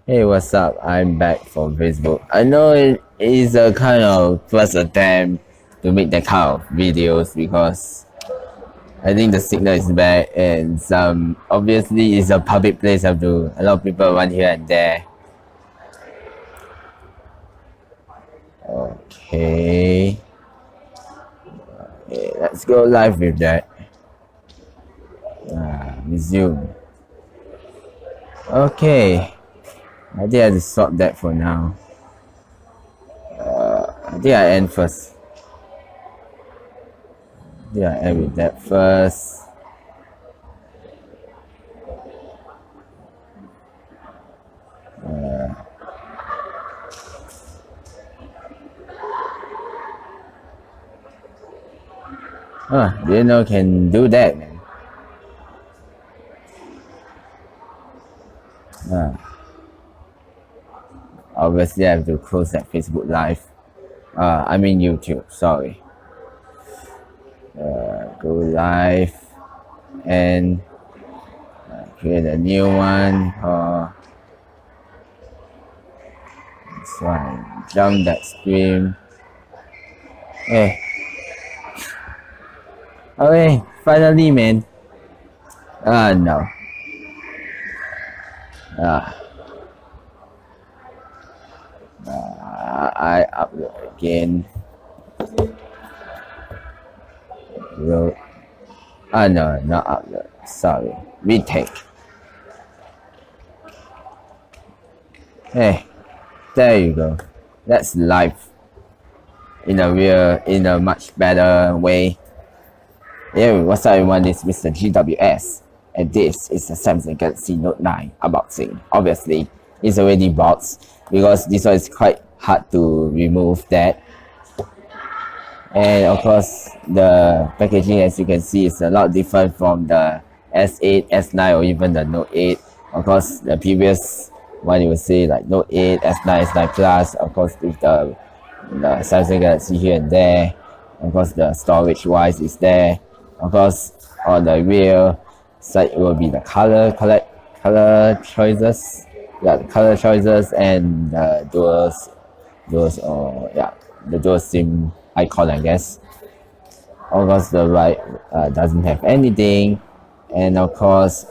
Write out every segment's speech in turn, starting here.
Hey, what's up? I'm back from Facebook. I know it is a kind of first attempt to make that kind of videos because I think the signal is bad and some obviously it's a public place. Have to a lot of people run here and there. Okay, let's go live with that. Resume. Okay, I think I have to stop that for now. I think I end first. Yeah, I end with that first. Didn't know can do that, man. Obviously I have to close that Facebook Live. I mean YouTube, sorry. Go live and create a new one. This one, jump that screen. Hey. Okay, finally, man. No. I upload again. No, not upload. Sorry. Retake. Hey, there you go. That's live. In a much better way. Hey, what's up everyone, this is Mr. GWS and this is the Samsung Galaxy Note 9 unboxing. Obviously, it's already boxed because this one is quite hard to remove that. And of course, the packaging, as you can see, is a lot different from the S8, S9 or even the Note 8. Of course, the previous one you would say like Note 8, S9, S9 Plus, of course with the Samsung Galaxy here and there. Of course, the storage wise is there. Of course, on the rear side it will be the color choices. Yeah, the color choices and the the dual SIM icon, I guess. Of course, the right doesn't have anything, and of course,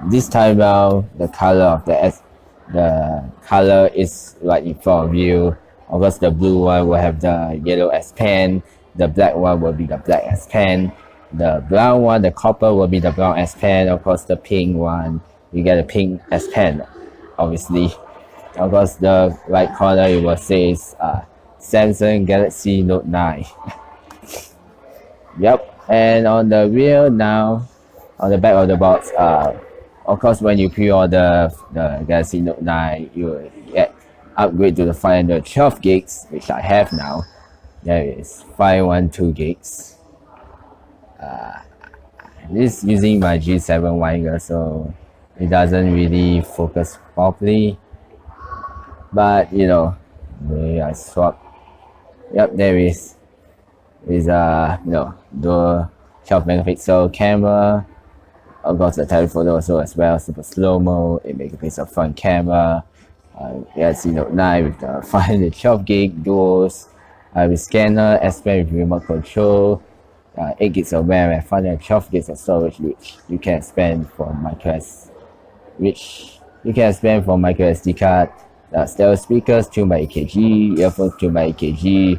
this time around the color of the color is right in front of you. Of course, the blue one will have the yellow S Pen. The black one will be the black S Pen. The brown one, the copper, will be the brown S Pen. Of course, the pink one, you get a pink S Pen, obviously. Of course, the right corner it will say is Samsung Galaxy Note 9. Yep, and on the rear now, on the back of the box, of course, when you pre-order the Galaxy Note 9, you will get upgrade to the 512 gigs, which I have now. There is 512 gigs. This is using my G7 Winger, so it doesn't really focus properly. But you know, maybe I swap. Yep, there is dual 12 megapixel camera. Of course, the telephoto also as well, super slow-mo, 8 megapixel front camera. Galaxy Note 9 with the 512 gig duals, with scanner, S Pen with remote control, 8 gigs of RAM and 512 gigs of storage, which you can expand from micro SD card. Stereo speakers tuned by EKG, earphones tuned by EKG,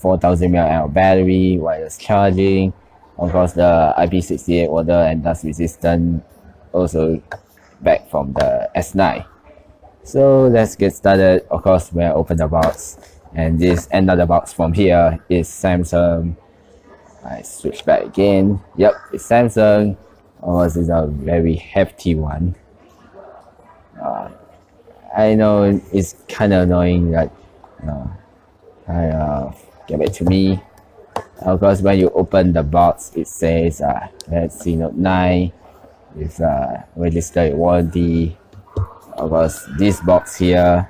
4000 mAh battery, wireless charging. Of course, the IP68 water and dust resistant, also back from the S9. So let's get started. Of course, when I open the box, and this end of the box from here is Samsung. I switch back again. Yep, it's Samsung. Oh, this is a very hefty one. I know it's kind of annoying that give it to me. Of course, when you open the box, it says Galaxy Note 9 is registered warranty. Of course, this box here,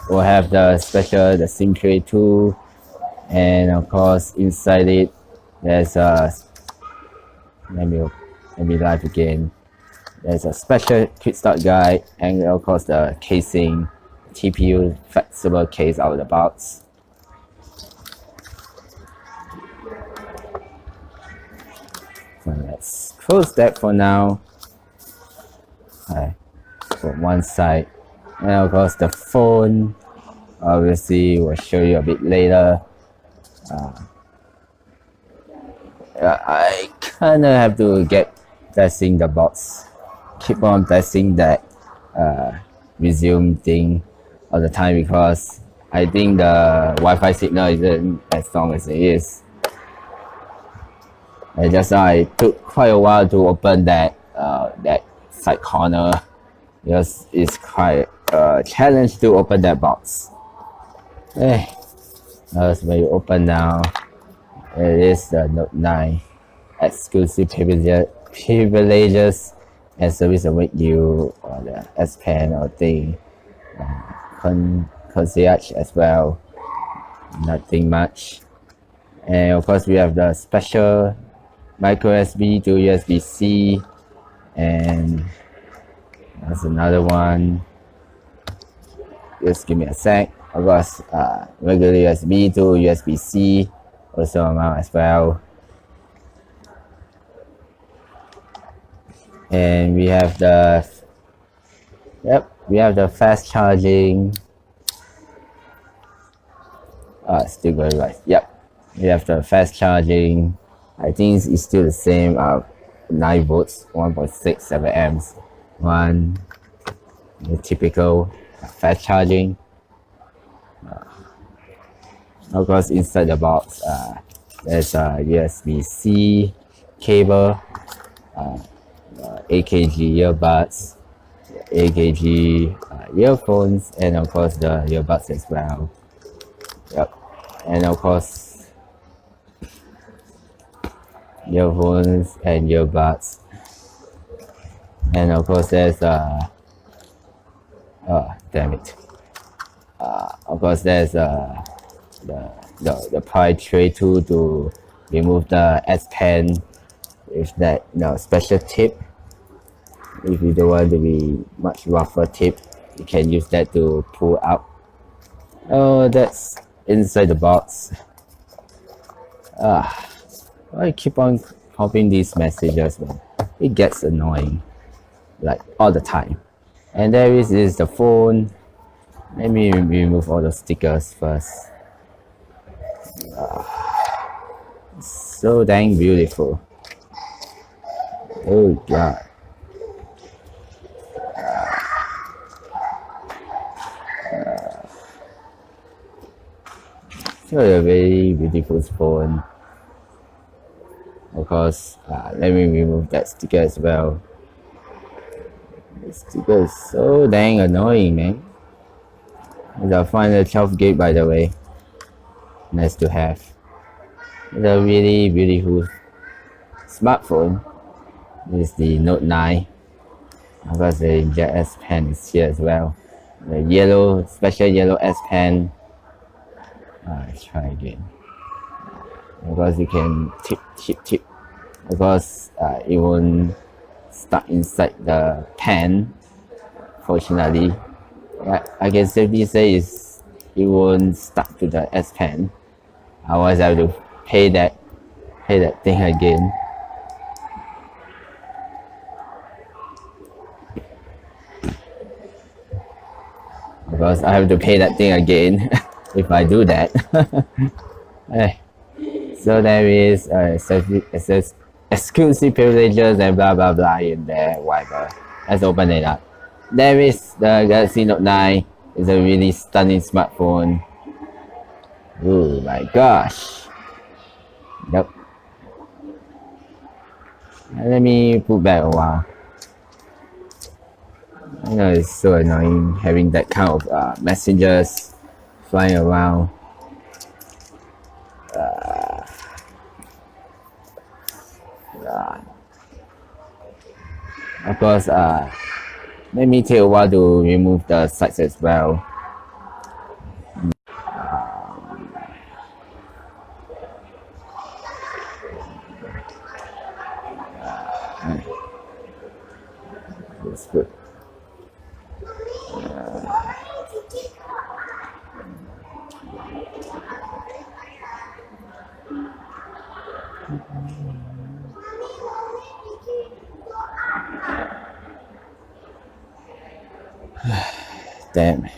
will have the SIM tray too, and of course inside it there's let me live again. There's a special quick start guide, and of course the casing, TPU flexible case out of the box. So let's close that for now. Put one side, and of course the phone. Obviously, we'll show you a bit later. I kind of have to get testing the box, keep on testing that resume thing all the time because I think the Wi-Fi signal isn't as strong as it is. And just now I took quite a while to open that that side corner because it's quite a challenge to open that box. As when you open now, it is the Note9 exclusive privileges and service await you, or the S Pen or thing, concierge as well. Nothing much. And of course, we have the special micro USB to USB-C, and there's another one. Just give me a sec. Of course, regular USB to USB-C also amount as well. And we have the fast charging. Still going right. We have the fast charging. I think it's still the same. 9 volts, 1.67 amps. One, the typical fast charging. Of course, inside the box, there's a USB-C cable, AKG earbuds, AKG earphones, and of course the earbuds as well. And of course, earphones and earbuds, and of course there's of course there's the pry tray tool to remove the S Pen with that special tip. If you don't want to be much rougher tip, you can use that to pull out. Oh, that's inside the box. I keep on copying these messages, man. It gets annoying, like all the time. And there is the phone. Let me remove all the stickers first. So dang beautiful. Oh god. So a very beautiful phone. Of course, let me remove that sticker as well. The sticker is so dang annoying, man. It's a 412 gig, by the way. Nice to have. It's a really beautiful smartphone. This is the Note9. Of course, the Jet S Pen is here as well. The special yellow S Pen. Let's try again. Of course, you can tip. Of course, it won't stuck inside the pen. Fortunately, I can safely say it won't stuck to the S Pen. Otherwise, I have to pay that thing again. Because I have to pay that thing again if I do that. So there is exclusive privileges and blah blah blah in there, whatever. Let's open it up. There is the Galaxy Note 9. It's a really stunning smartphone. Oh my gosh. Yep. Let me put back a while. I know it's so annoying having that kind of messages flying around. Of course, let me take a while to remove the sides as well. It's good. Damn.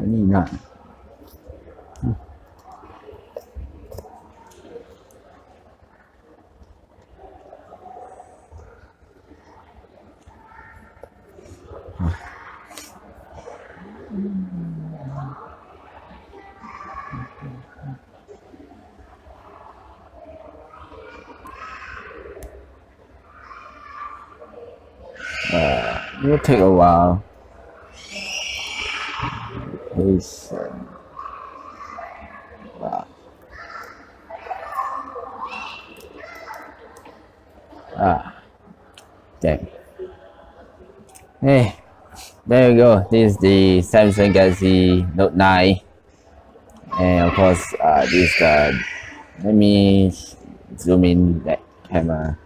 Nina. It will take a while. Please. Damn. Hey, there you go. This is the Samsung Galaxy Note 9, and of course, this is the. Let me zoom in that camera.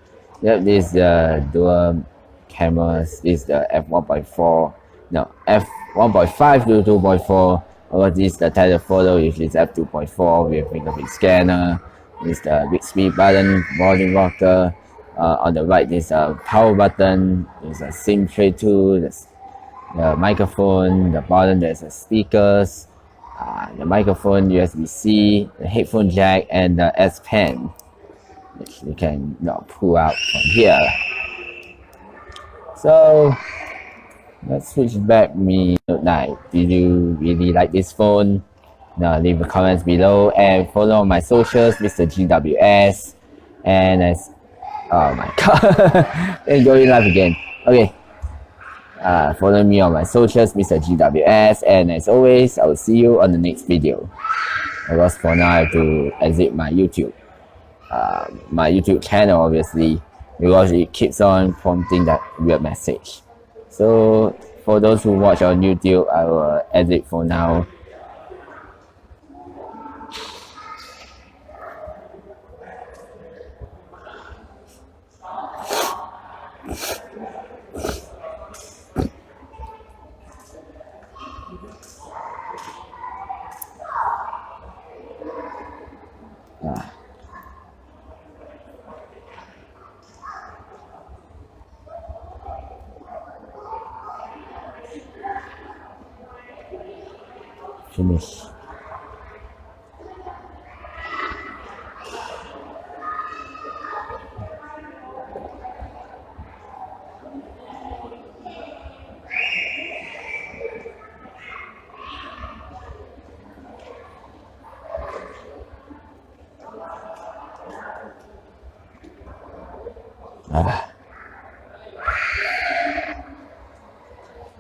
Yep, this is the dual cameras. This is the f1.4. No, f1.5 to 2.4. Or this is the telephoto, which is f2.4 with fingerprint scanner. This is the big speed button, volume rocker. On the right, there's a power button. There's a SIM tray tool. There's the microphone. The bottom there's a speakers. The microphone, USB-C, the headphone jack, and the S Pen, which you can pull out from here. So let's switch back me Note 9. Do you really like this phone? Now leave the comments below and follow my socials, Mr. GWS. And as oh my god, then going live again. Okay. Follow me on my socials, Mr. GWS, and as always, I will see you on the next video. Because for now, I have to exit my YouTube channel, obviously, because it keeps on prompting that weird message. So for those who watch on YouTube, I will exit for now. Finish.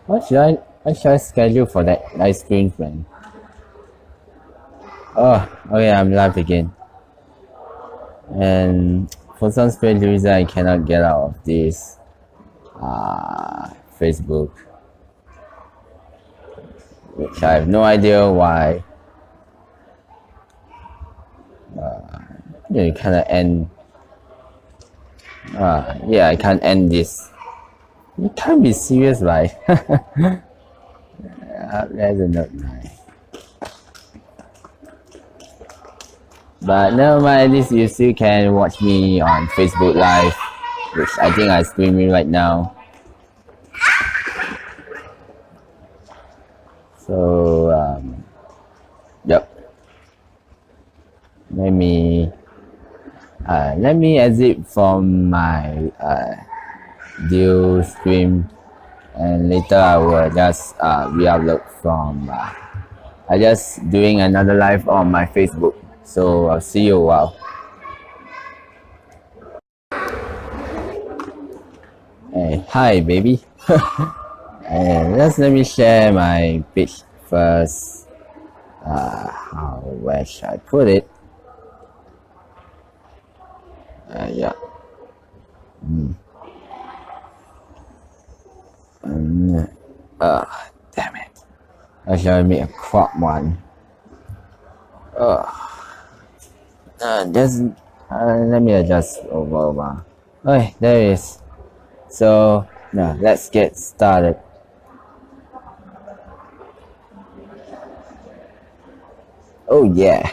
What should I schedule for that live stream, friend? Oh, okay, I'm live again. And for some strange reason, I cannot get out of this Facebook, which I have no idea why. You kind of end. Yeah, I can't end this. You can't be serious, right? There's a Note 9. But never mind, at least you still can watch me on Facebook Live, which I think I'm streaming right now. So, yep. Let me exit from my dual stream, and later I will just re-upload from. I just doing another live on my Facebook. So I'll see you a while. Hey, hi baby. And let me share my page first. where should I put it? Yeah. Damn it. I should make a crop one. Just let me adjust over. Okay, there it is. So now let's get started. Oh yeah.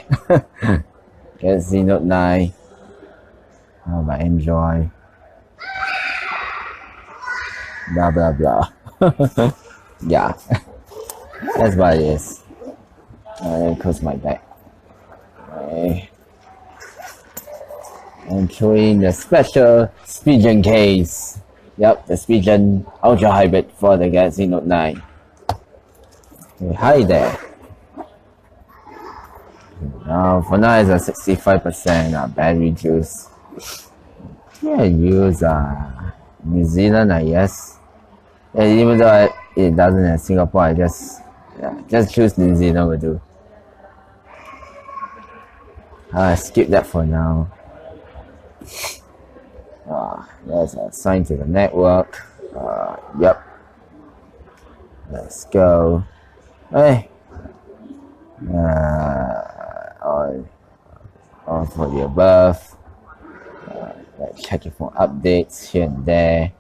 Galaxy Note 9. Oh, I enjoy. Blah blah blah. Yeah. That's what it is. Let me close my back. Okay. Entering the special Speedgen case. Yep, the Speedgen Ultra Hybrid for the Galaxy Note 9. Okay, hi there. Now, for now, it's a 65% battery juice. Yeah, use New Zealand, I guess. Yeah, even though it doesn't in Singapore, I just choose New Zealand will do. Skip that for now. There's a sign to the network. Yep. Let's go. Hey. All for the above. Let's check it for updates here and there.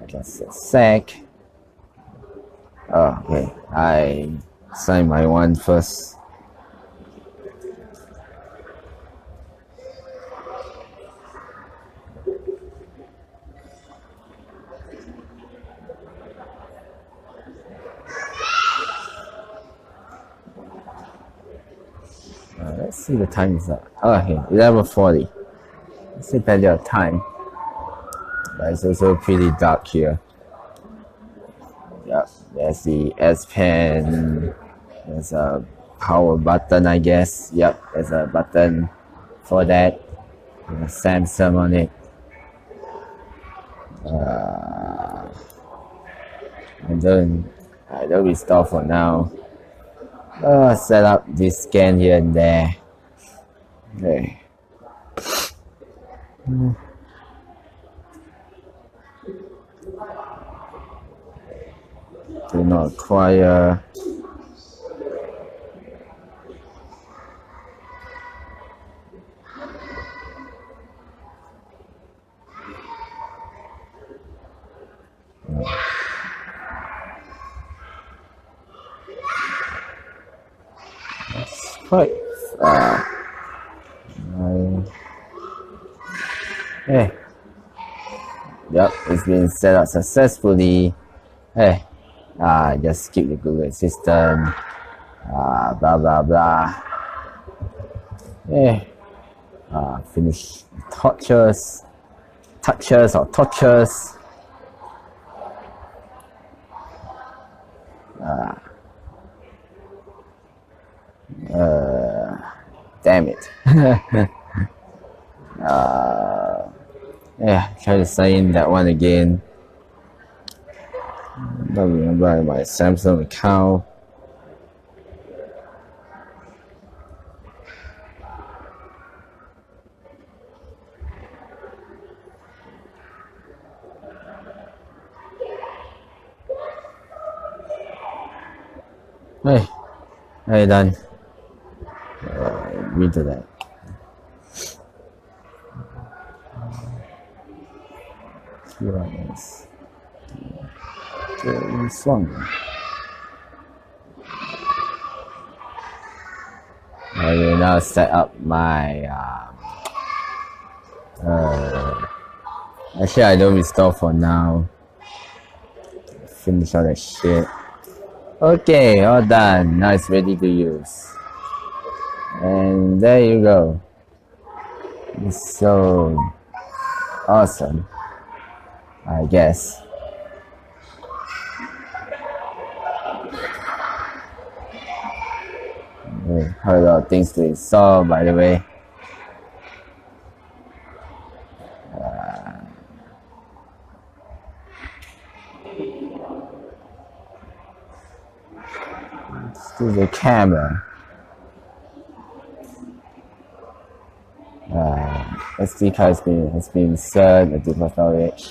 Just a sec. Oh, okay. I sign my one first. Let's see the time is up. Oh, okay, 11:40. It's still plenty of time. But it's also pretty dark here. Yep, there's the S Pen. There's a power button, I guess. Yep, there's a button for that. There's a Samsung on it. I don't restore for now. Set up this scan here and there. Okay. Do not require. Quite hey. Yep, it's been set up successfully. Hey, just skip the Google Assistant. Blah blah blah. Hey, finish touches or tortures. Damn it. Yeah, try to sign in that one again. Don't remember my Samsung account. Hey, done. Read to that. QRS. Song. I will now set up my. Actually, I don't restore for now. Finish all that shit. Okay, all done. Now it's ready to use. And there you go. It's so awesome, I guess. Quite a lot of things to install, by the way. is the camera. SD card has been inserted into the storage.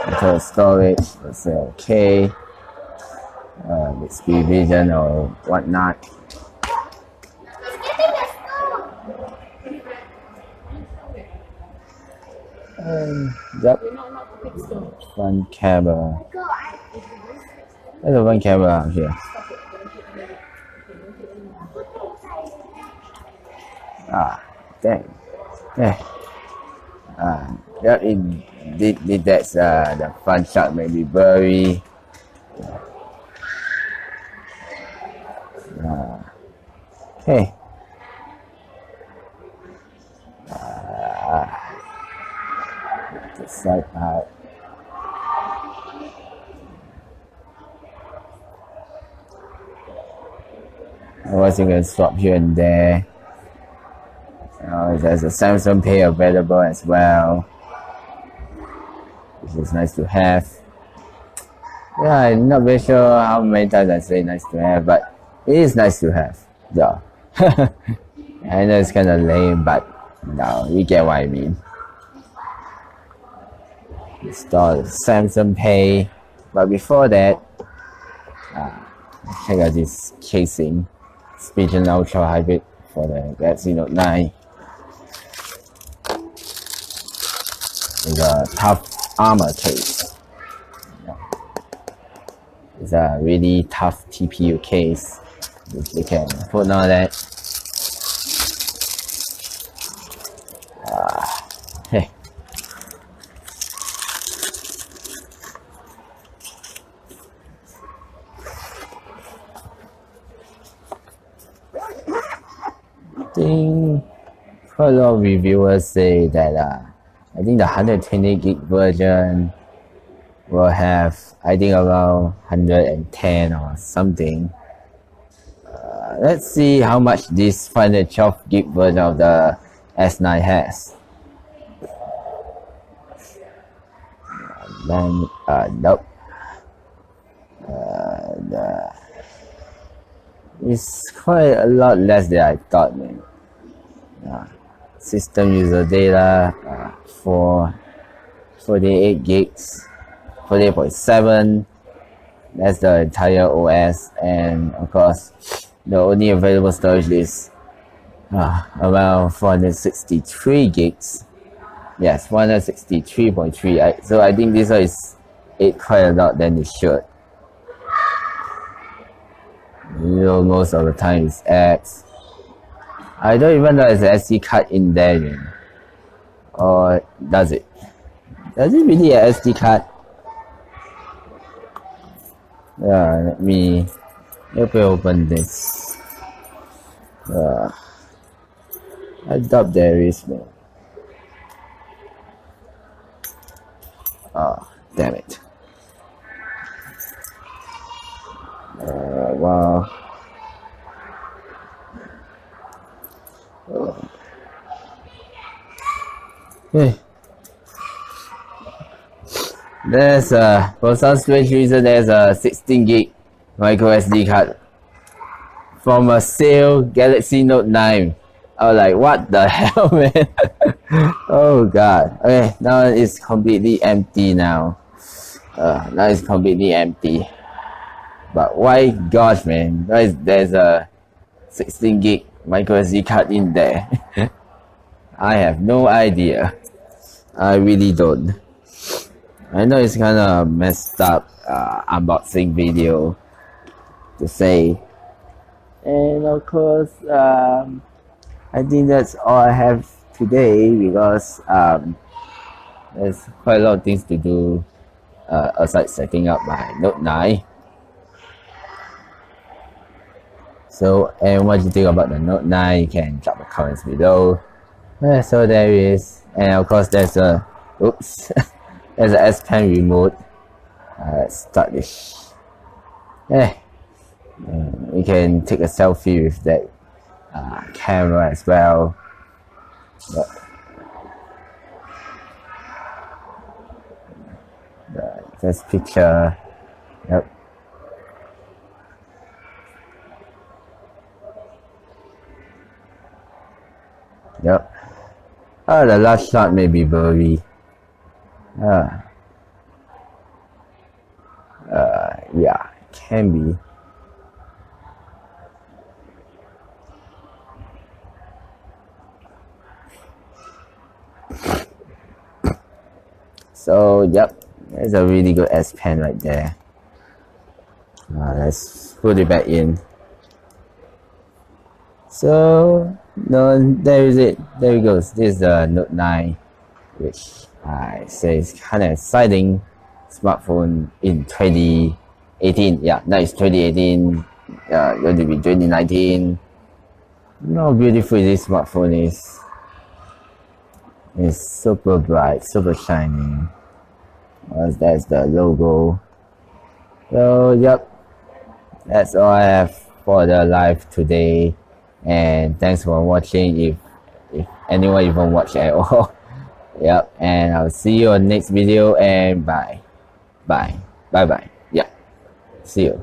Into storage, let's say okay. Speed vision or whatnot. Yep. Front camera. There's a one camera out here. Dang. Yeah. Yep, that's the front shot may be blurry. Okay. The side part. Otherwise, you can swap here and there. There's a Samsung Pay available as well, which is nice to have. Yeah, I'm not very sure how many times I say nice to have, but it is nice to have. Yeah. I know it's kind of lame, but no, you get what I mean. Install Samsung Pay, but before that, check out this casing, Spigen Ultra Hybrid for the Galaxy Note 9. It's a tough armor case. It's a really tough TPU case. You can put on that. Hey. I think quite a lot of reviewers say that I think the 120 gig version will have, I think, around 110 or something. Let's see how much this 512 gig version of the S9 has. Then, nope. It's quite a lot less than I thought, man. System user data for 48 gigs, 48.7. That's the entire OS, and of course, the only available storage is around 463 gigs. Yes, 163.3. So I think this one is quite a lot than it should. Most of the time it's apps. I don't even know if there's an SD card in there, man. Or does it? Does it really have SD card? Yeah, let me open this. I doubt there is, man. Oh, damn it. Wow. Hey. There's for some strange reason there's a 16 gig micro SD card from a sale Galaxy Note 9. I was like, what the hell, man? Oh god. Okay, now it's completely empty now. Now it's completely empty. But why, gosh, man? There's a 16 gig micro SD card in there. I have no idea. I really don't. I know it's kind of messed up unboxing video to say, and of course I think that's all I have today, because there's quite a lot of things to do aside setting up my Note 9. So, and what do you think about the Note 9? You can drop the comments below. So there is, and of course there's a oops. There's an S Pen remote. Let's start this. Yeah. We can take a selfie with that camera as well. This picture. Yep. Yep. Oh, the last shot may be blurry. Yeah, can be. So, yep, there's a really good S Pen right there. Let's put it back in. So, no, there is it. There it goes. This is the Note 9, which I say is kind of exciting smartphone in 2018. Yeah, now it's 2018. Going to be 2019. You know how beautiful this smartphone is. It's super bright, super shiny. That's the logo. So, yep, that's all I have for the live today. And thanks for watching, if anyone even watched at all. Yep, and I'll see you on next video, and bye. Yeah, see you.